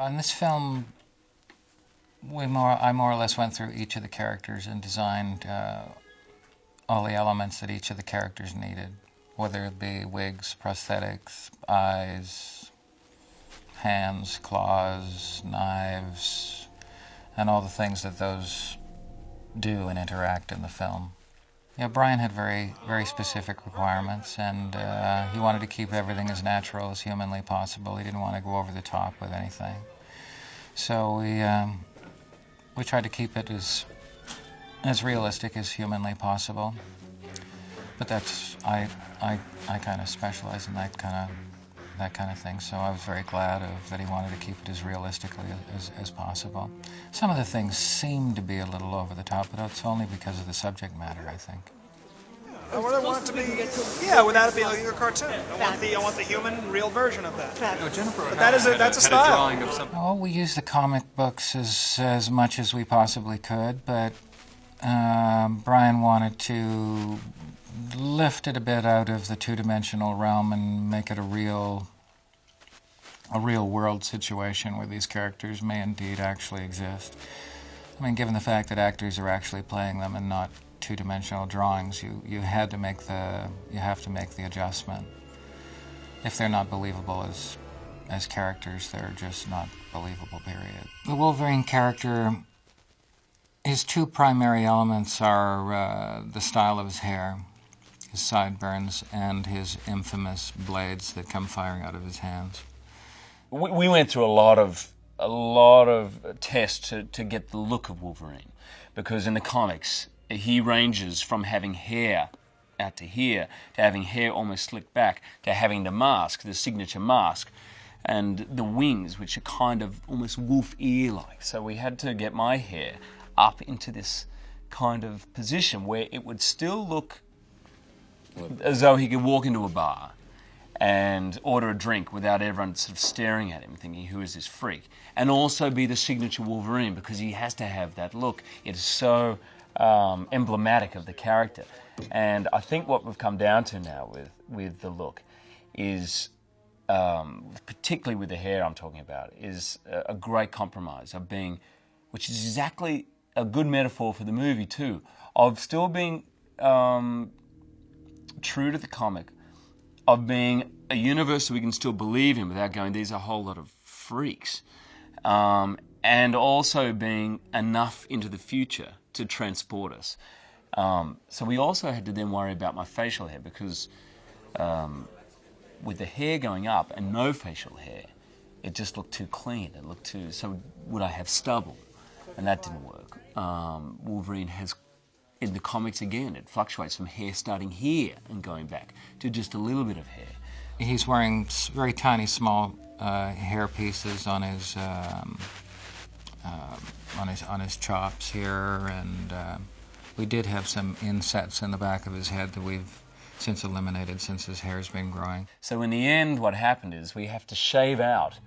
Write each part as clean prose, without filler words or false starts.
On this film, I more or less went through each of the characters and designed all the elements that each of the characters needed, whether it be wigs, prosthetics, eyes, hands, claws, knives, and all the things that those do and interact in the film. Yeah, Bryan had very, very specific requirements, and he wanted to keep everything as natural as humanly possible. He didn't want to go over the top with anything. So we tried to keep it as realistic as humanly possible. But that's I kind of specialize in that kind of thing. So I was very glad that he wanted to keep it as realistically as possible. Some of the things seem to be a little over the top, but it's only because of the subject matter, I think. I want it to be, without it being like a cartoon. I want the human, real version of that. No, Jennifer, but that's a style. Oh, we used the comic books as much as we possibly could, but Bryan wanted to lift it a bit out of the two-dimensional realm and make it a real world situation where these characters may indeed actually exist. I mean, given the fact that actors are actually playing them and not two-dimensional drawings, you have to make the adjustment. If they're not believable as characters, they're just not believable, period. The Wolverine character, his two primary elements are the style of his hair, his sideburns, and his infamous blades that come firing out of his hands. We went through a lot of tests to get the look of Wolverine, because in the comics he ranges from having hair out to here, to having hair almost slicked back, to having the mask, the signature mask, and the wings, which are kind of almost wolf ear-like. So we had to get my hair up into this kind of position where it would still look as though he could walk into a bar and order a drink without everyone sort of staring at him, thinking, who is this freak? And also be the signature Wolverine, because he has to have that look. It is so emblematic of the character. And I think what we've come down to now with the look is, particularly with the hair I'm talking about, is a great compromise of being, which is exactly a good metaphor for the movie too, of still being true to the comic, of being a universe that we can still believe in without going, these are a whole lot of freaks, and also being enough into the future to transport us. So we also had to then worry about my facial hair, because with the hair going up and no facial hair, it just looked too clean. It looked too, so would I have stubble? And that didn't work. Wolverine has, in the comics again, it fluctuates from hair starting here and going back to just a little bit of hair. He's wearing very tiny, small hair pieces on his chops here, and we did have some insets in the back of his head that we've since eliminated since his hair's been growing. So in the end, what happened is we have to shave out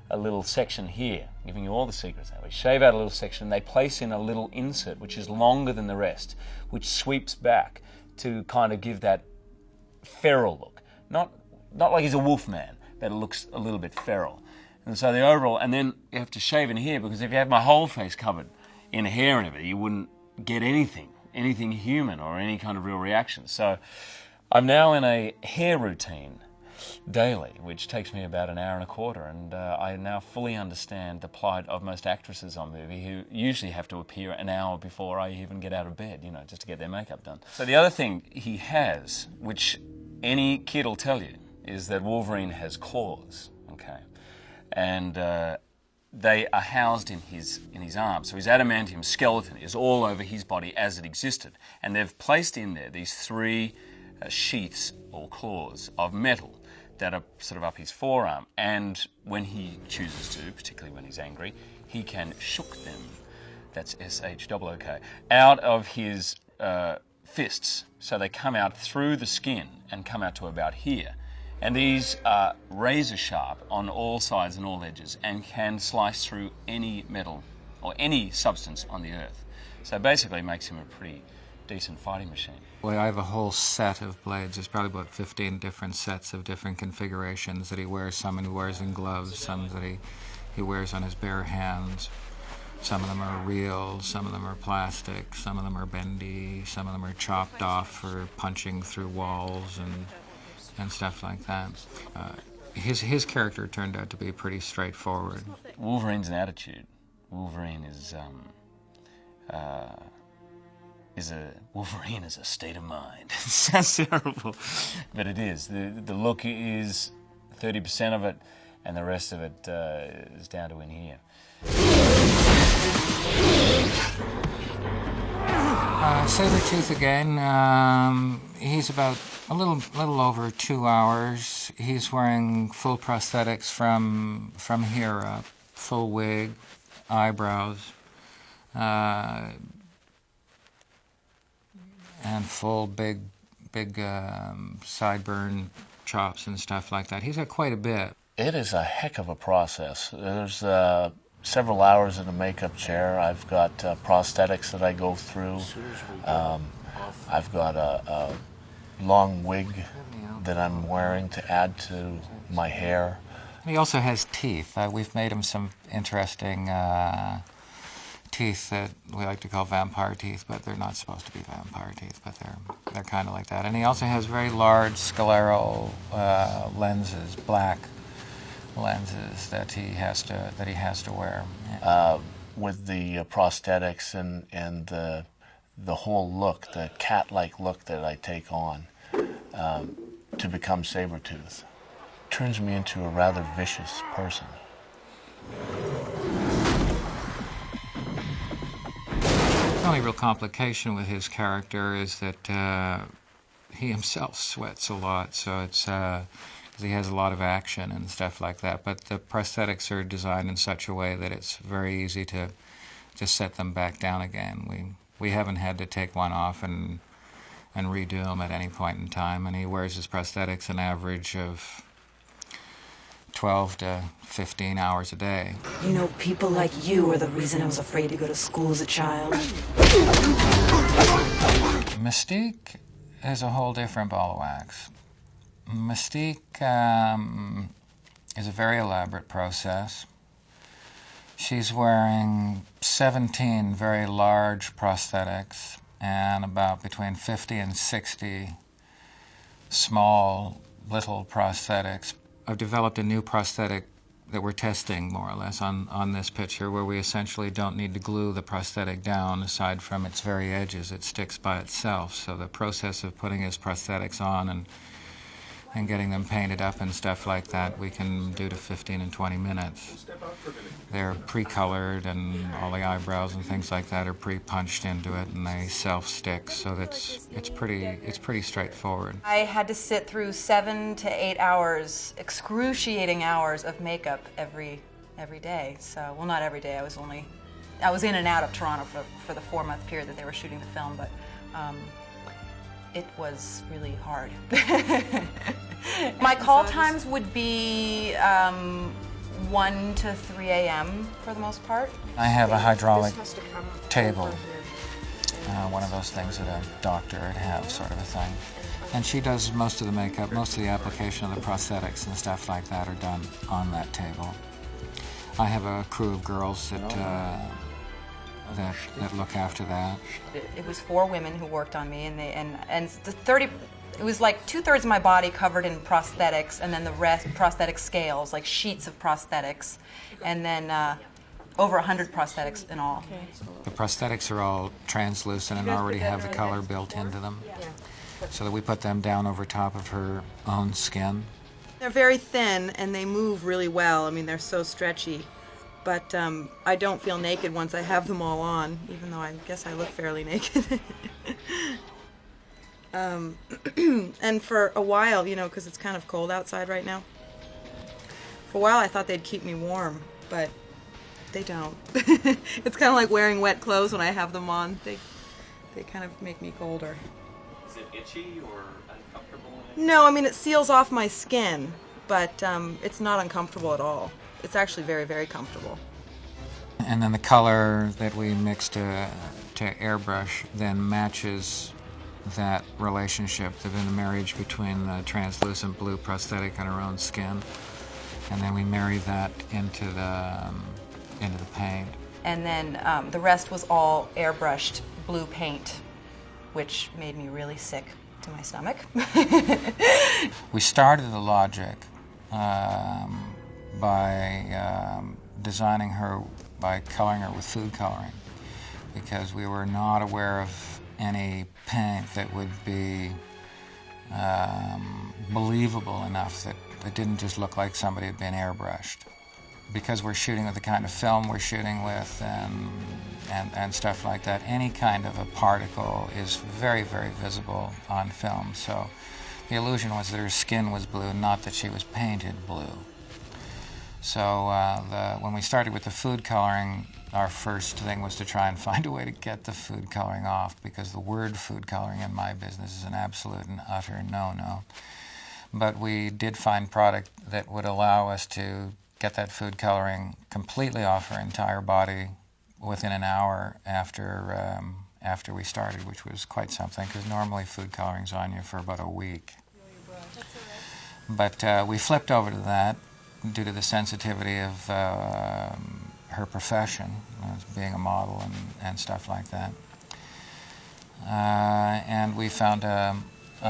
a little section here, giving you all the secrets now. We shave out a little section, they place in a little insert which is longer than the rest, which sweeps back to kind of give that feral look. Not like he's a wolf man, but it looks a little bit feral. And so the overall, and then you have to shave in here, because if you have my whole face covered in hair and everything, you wouldn't get anything human or any kind of real reaction. So I'm now in a hair routine daily, which takes me about an hour and a quarter, and I now fully understand the plight of most actresses on movie who usually have to appear an hour before I even get out of bed, just to get their makeup done. So the other thing he has, which any kid will tell you, is that Wolverine has claws, okay? And they are housed in his arms. So his adamantium skeleton is all over his body as it existed. And they've placed in there these three sheaths or claws of metal that are sort of up his forearm. And when he chooses to, particularly when he's angry, he can shook them, that's S-H-O-O-K, out of his fists. So they come out through the skin and come out to about here. And these are razor sharp on all sides and all edges and can slice through any metal or any substance on the earth. So basically it makes him a pretty decent fighting machine. Well, I have a whole set of blades. There's probably about 15 different sets of different configurations that he wears. Some he wears in gloves, some that he wears on his bare hands. Some of them are real, some of them are plastic, some of them are bendy, some of them are chopped off for punching through walls and stuff like that. His character turned out to be pretty straightforward. Wolverine's an attitude. Wolverine is Wolverine is a state of mind. It sounds terrible, but it is. The look is 30% of it, and the rest of it is down to in here. Sabertooth again. He's about a little over 2 hours. He's wearing full prosthetics from here up, full wig, eyebrows, and full big sideburn chops and stuff like that. He's got quite a bit. It is a heck of a process. There's several hours in a makeup chair. I've got prosthetics that I go through. I've got a long wig that I'm wearing to add to my hair. He also has teeth. We've made him some interesting teeth that we like to call vampire teeth, but they're not supposed to be vampire teeth, but they're kind of like that. And he also has very large scleral lenses, black lenses that he has to wear. Yeah. With the prosthetics and the whole look, the cat-like look that I take on to become Sabertooth, turns me into a rather vicious person. The only real complication with his character is that he himself sweats a lot, so it's he has a lot of action and stuff like that. But the prosthetics are designed in such a way that it's very easy to just set them back down again. We haven't had to take one off and redo them at any point in time, and he wears his prosthetics an average of 12 to 15 hours a day. You know, people like you are the reason I was afraid to go to school as a child. Mystique is a whole different ball of wax. Mystique is a very elaborate process. She's wearing 17 very large prosthetics and about between 50 and 60 small little prosthetics. I've developed a new prosthetic that we're testing more or less on this picture, where we essentially don't need to glue the prosthetic down aside from its very edges. It sticks by itself. So the process of putting his prosthetics on and getting them painted up and stuff like that, we can do to 15 and 20 minutes. They're pre-colored, and all the eyebrows and things like that are pre-punched into it, and they self-stick, so it's pretty straightforward. I had to sit through 7 to 8 hours, excruciating hours of makeup every day. So, well, not every day. I was in and out of Toronto for the 4-month period that they were shooting the film, but it was really hard. My call times would be 1 to 3 a.m. for the most part. I have a hydraulic table, one of those things that a doctor would have, sort of a thing. And she does most of the makeup, most of the application of the prosthetics and stuff like that are done on that table. I have a crew of girls that look after that. It was 4 women who worked on me, and the 30. It was like 2/3 of my body covered in prosthetics, and then the rest prosthetic scales, like sheets of prosthetics, and then over 100 prosthetics in all. The prosthetics are all translucent and already have the color built into them, so that we put them down over top of her own skin. They're very thin, and they move really well. I mean, they're so stretchy. But I don't feel naked once I have them all on, even though I guess I look fairly naked. And for a while, you know, because it's kind of cold outside right now, for a while I thought they'd keep me warm, but they don't. It's kind of like wearing wet clothes when I have them on. They kind of make me colder. Is it itchy or uncomfortable? No, I mean, it seals off my skin, but it's not uncomfortable at all. It's actually very, very comfortable. And then the color that we mix to airbrush then matches that relationship, the marriage between the translucent blue prosthetic and her own skin. and then we marry that into the paint. And then the rest was all airbrushed blue paint, which made me really sick to my stomach. We started the logic by designing her, by coloring her with food coloring, because we were not aware of any paint that would be believable enough that it didn't just look like somebody had been airbrushed. Because we're shooting with the kind of film we're shooting with and stuff like that, any kind of a particle is very, very visible on film. So the illusion was that her skin was blue, not that she was painted blue. So when we started with the food coloring, our first thing was to try and find a way to get the food coloring off, because the word food coloring in my business is an absolute and utter no-no. But we did find product that would allow us to get that food coloring completely off her entire body within an hour after we started, which was quite something, because normally food coloring's on you for about a week. But we flipped over to that due to the sensitivity of her profession, as being a model and stuff like that. And we found a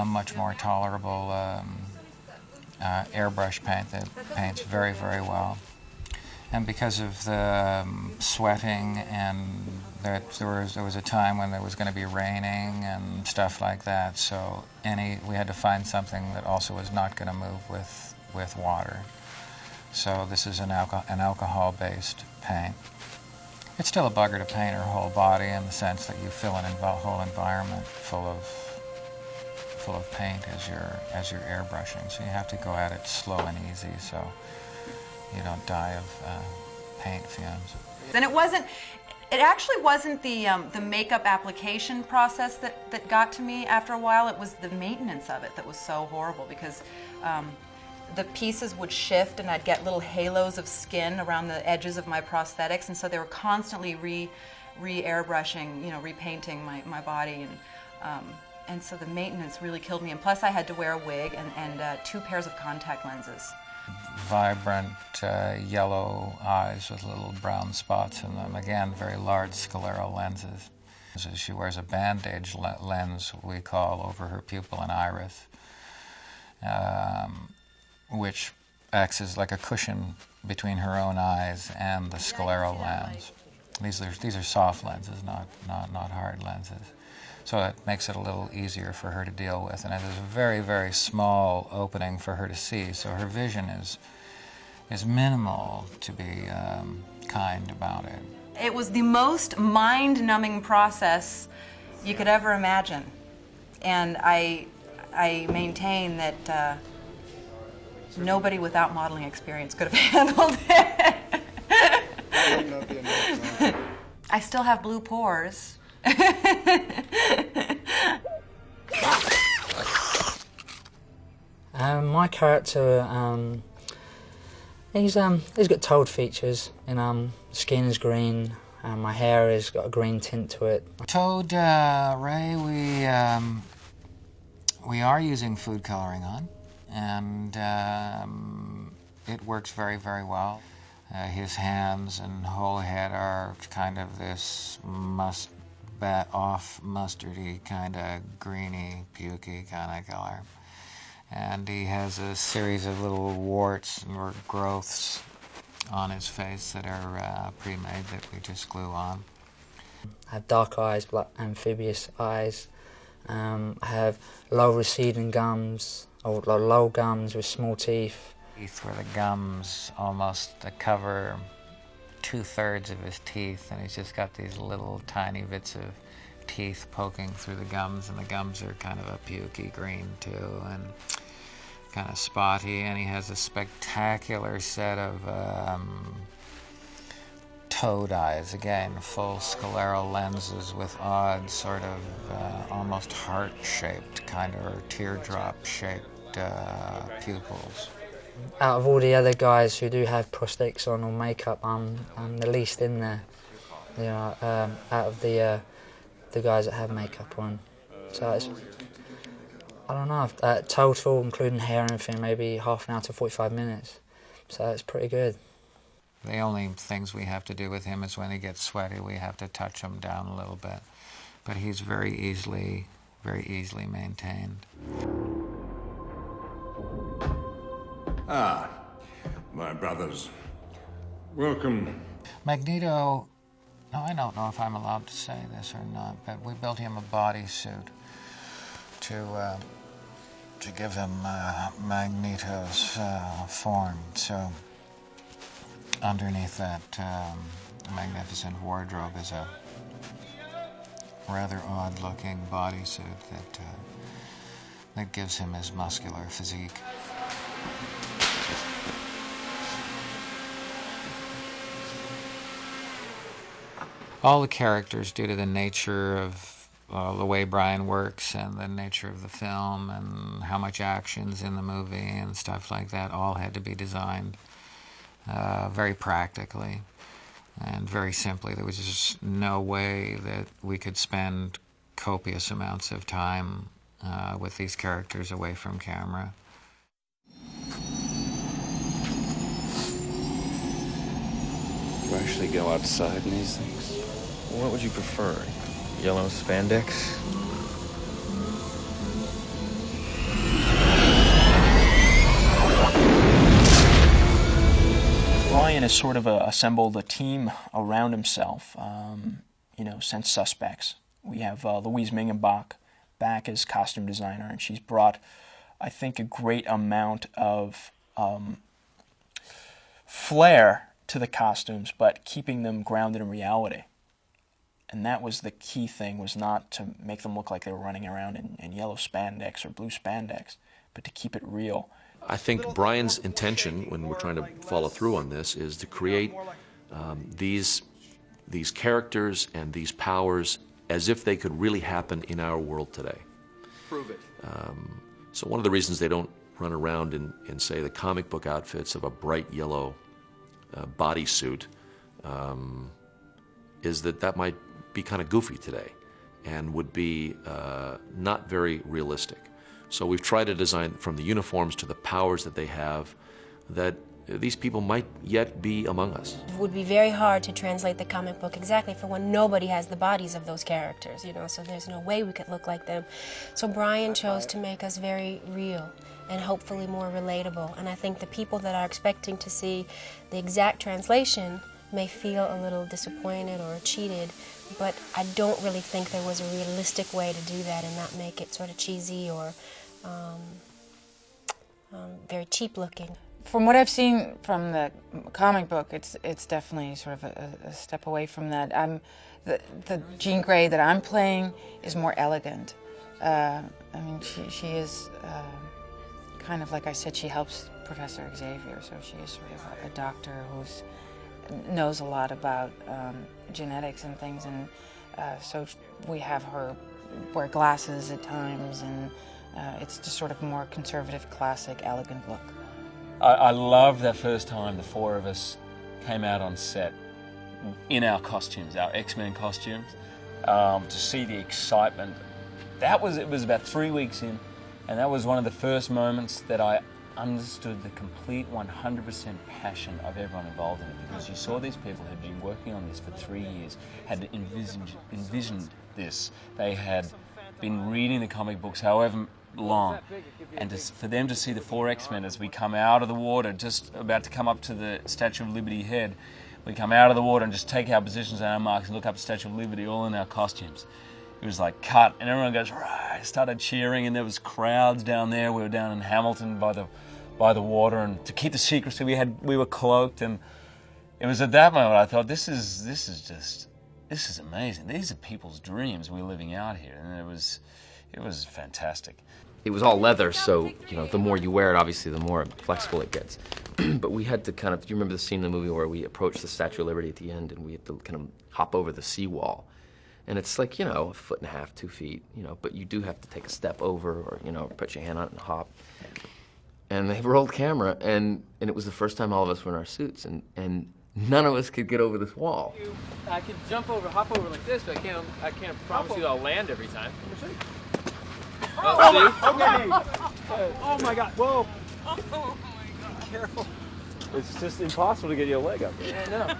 much more tolerable airbrush paint that paints very, very well. And because of the sweating, and there was a time when there was going to be raining and stuff like that, so we had to find something that also was not going to move with water. So this is an alcohol-based paint. It's still a bugger to paint her whole body, in the sense that you fill an whole environment full of paint as you're airbrushing. So you have to go at it slow and easy, so you don't die of paint fumes. And it actually wasn't the makeup application process that got to me after a while. It was the maintenance of it that was so horrible, because the pieces would shift and I'd get little halos of skin around the edges of my prosthetics, and so they were constantly re-airbrushing, repainting my body, and so the maintenance really killed me. And plus I had to wear a wig and 2 pairs of contact lenses. Vibrant yellow eyes with little brown spots in them. Again, very large scleral lenses. So she wears a bandage lens, we call, over her pupil and iris, which acts as like a cushion between her own eyes and the scleral lens. These are soft lenses, not hard lenses. So it makes it a little easier for her to deal with. And it is a very, very small opening for her to see, so her vision is minimal, to be kind about it. It was the most mind-numbing process you could ever imagine. And I maintain that nobody without modeling experience could have handled it. I still have blue pores. My character, he's got told features, and skin is green, and my hair has got a green tint to it. Toad Ray, we are using food coloring on, and it works very, very well. His hands and whole head are kind of this off mustardy, kind of greeny, pukey kind of color. And he has a series of little warts or growths on his face that are pre-made that we just glue on. I have dark eyes, black amphibious eyes. I have low receding gums, or low gums with small teeth. Where the gums almost cover 2/3 of his teeth, and he's just got these little tiny bits of teeth poking through the gums, and the gums are kind of a pukey green too, and kind of spotty, and he has a spectacular set of toad eyes, again, full scleral lenses with odd sort of almost heart-shaped, kind of, or teardrop-shaped pupils. Out of all the other guys who do have prosthetics on or makeup, I'm the least in there. Out of the guys that have makeup on. So it's, I don't know, total, including hair and everything, maybe half an hour to 45 minutes. So it's pretty good. The only things we have to do with him is when he gets sweaty, we have to touch him down a little bit. But he's very easily maintained. Ah, my brothers. Welcome. Magneto, now I don't know if I'm allowed to say this or not, but we built him a bodysuit to give him Magneto's form. So underneath that magnificent wardrobe is a rather odd-looking bodysuit that gives him his muscular physique. All the characters, due to the nature of the way Bryan works and the nature of the film and how much action's in the movie and stuff like that, all had to be designed very practically and very simply. There was just no way that we could spend copious amounts of time with these characters away from camera. You actually go outside in these things? What would you prefer? Yellow spandex? Bryan has sort of assembled a team around himself, sent suspects. We have Louise Mingenbach back as costume designer, and she's brought, I think, a great amount of flair to the costumes, but keeping them grounded in reality. And that was the key thing, was not to make them look like they were running around in yellow spandex or blue spandex, but to keep it real. I think Bryan's intention, when we're trying to follow through on this, is to create these characters and these powers as if they could really happen in our world today. Prove it. So one of the reasons they don't run around in say, the comic book outfits of a bright yellow bodysuit is that might be kind of goofy today and would be not very realistic. So we've tried to design, from the uniforms to the powers that they have, that these people might yet be among us. It would be very hard to translate the comic book exactly for when nobody has the bodies of those characters, so there's no way we could look like them. So Bryan chose to make us very real and hopefully more relatable. And I think the people that are expecting to see the exact translation may feel a little disappointed or cheated, but I don't really think there was a realistic way to do that and not make it sort of cheesy or very cheap looking. From what I've seen from the comic book, it's definitely sort of a step away from that. The Jean Grey that I'm playing is more elegant. She is kind of, like I said, she helps Professor Xavier, so she is sort of a doctor who knows a lot about genetics and things, and so we have her wear glasses at times, and it's just sort of more conservative, classic, elegant look. I love that first time the four of us came out on set in our costumes, our X-Men costumes, to see the excitement. It was about 3 weeks in, and that was one of the first moments that I understood the complete 100% passion of everyone involved in it, because you saw these people who'd been working on this for 3 years, had envisioned this. They had been reading the comic books however long, and for them to see the four X-Men as we come out of the water, just about to come up to the Statue of Liberty head, we come out of the water and just take our positions and our marks and look up the Statue of Liberty all in our costumes. It was like cut, and everyone goes, "Right!" Started cheering, and there was crowds down there. We were down in Hamilton by the water, and to keep the secrecy, we were cloaked, and it was at that moment I thought, this is amazing. These are people's dreams we're living out here, and it was fantastic. It was all leather, so the more you wear it, obviously, the more flexible it gets. But we had to do you remember the scene in the movie where we approached the Statue of Liberty at the end, and we had to kind of hop over the seawall? And it's like, 1.5 feet, 2 feet, but you do have to take a step over or, put your hand on it and hop. And they rolled camera, and it was the first time all of us were in our suits, and none of us could get over this wall. I could hop over like this, but I can't promise you I'll land every time. Oh my God! Whoa! Oh my God! Careful! It's just impossible to get your leg up there. Yeah, I know.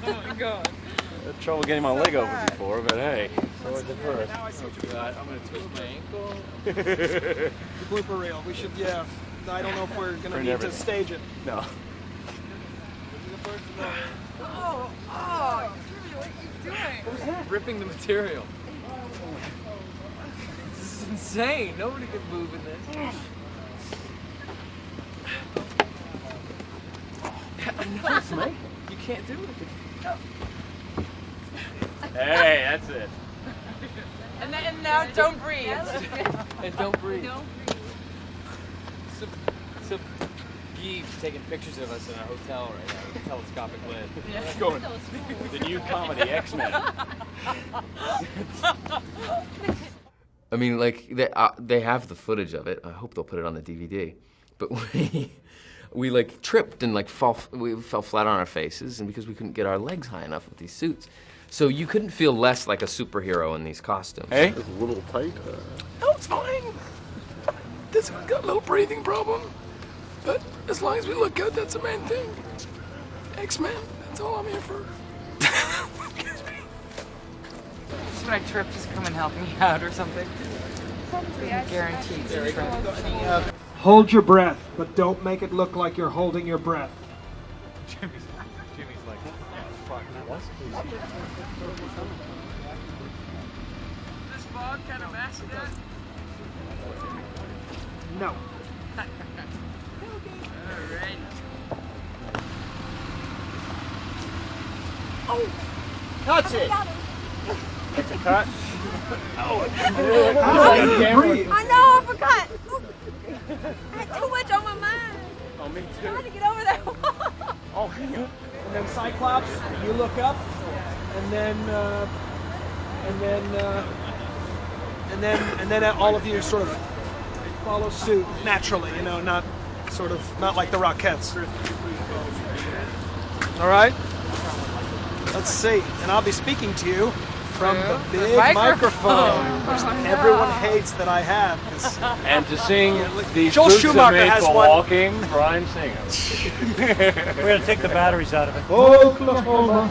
Oh my god. I had trouble getting my leg over before, but hey, so it's the first. Now I see what you got. I'm gonna twist my ankle. The blooper reel. We should, yeah. I don't know if we're gonna need to stage it. No. Oh, Jimmy, what are you doing? Ripping the material. This is insane. Nobody can move in this. Nice, mate. You can't do it. Hey, that's it. And now don't breathe. And don't breathe. So Gee's taking pictures of us in our hotel right now with a telescopic lens. Yeah. It's going. The new comedy, X-Men. I mean, like they have the footage of it. I hope they'll put it on the DVD. But we like tripped and like we fell flat on our faces, and because we couldn't get our legs high enough with these suits, so you couldn't feel less like a superhero in these costumes. Hey, it's a little tight. No, it's fine. This one's got a little breathing problem, but as long as we look good, that's the main thing. X-Men, that's all I'm here for. Excuse me. Just when I trip, just come and help me out or something. Guaranteed. Hold your breath, but don't make it look like you're holding your breath. Jimmy's like, fuck, This fog kind of masks that? No. Alright. Oh! Touch it! It's a cut. I know, I forgot. I had too much on my mind. Oh, me I too. had to get over that. Oh, yeah. And then Cyclops, you look up, and then all of you sort of follow suit naturally, you know, not like the Rockettes. All right? Let's see. And I'll be speaking to you from the big microphone, which everyone hates that I have. And to sing these Joel boots Schumacher are made has for one. walking, Bryan Singer. We're going to take the batteries out of it. Oklahoma.